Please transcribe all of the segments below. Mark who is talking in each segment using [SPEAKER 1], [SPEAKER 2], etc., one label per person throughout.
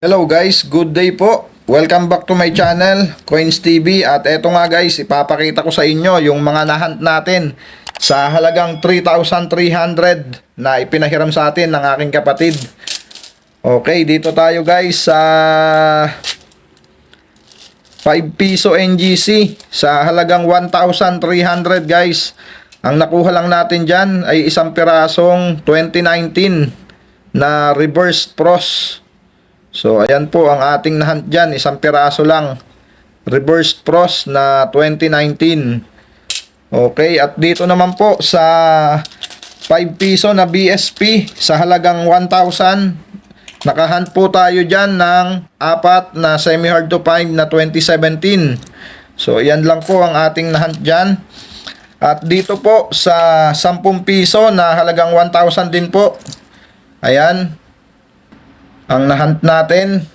[SPEAKER 1] Hello guys, good day po. Welcome back to my channel, Coins TV. At eto nga guys, ipapakita ko sa inyo yung mga nahunt natin sa halagang 3,300 na ipinahiram sa atin ng aking kapatid. Okay, dito tayo guys sa 5 piso NGC sa halagang 1,300 guys. Ang nakuha lang natin dyan ay isang pirasong 2019 na reverse pros. So, ayan po ang ating nahunt dyan. Isang piraso lang. Reverse pros na 2019. Okay, at dito naman po sa 5 piso na BSP sa halagang 1,000. Nakahunt po tayo dyan ng apat na semi-hard to find na 2017. So, ayan lang po ang ating nahunt dyan. At dito po sa 10 piso na halagang 1,000 din po. Ayan. Ang nahunt natin,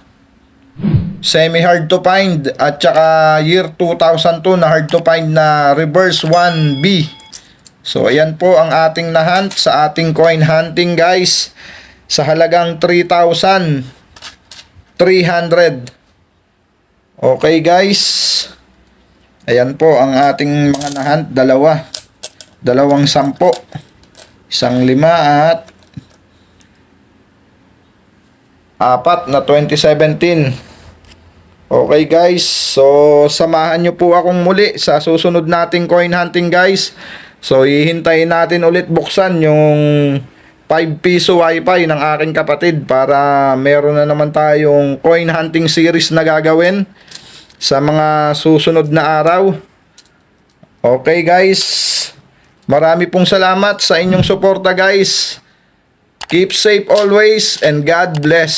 [SPEAKER 1] semi-hard to find at saka year 2002 na hard to find na reverse 1B. So, ayan po ang ating nahunt sa ating coin hunting guys sa halagang 3,300. Okay guys, ayan po ang ating mga nahunt, dalawang 10, isang 5 at apat na 2017. Okay guys, so samahan nyo po akong muli sa susunod nating coin hunting guys. So hihintayin natin ulit buksan yung 5 piso wifi ng aking kapatid para meron na naman tayong coin hunting series na gagawin sa mga susunod na araw. Okay guys, marami pong salamat sa inyong suporta guys. Keep safe always and God bless.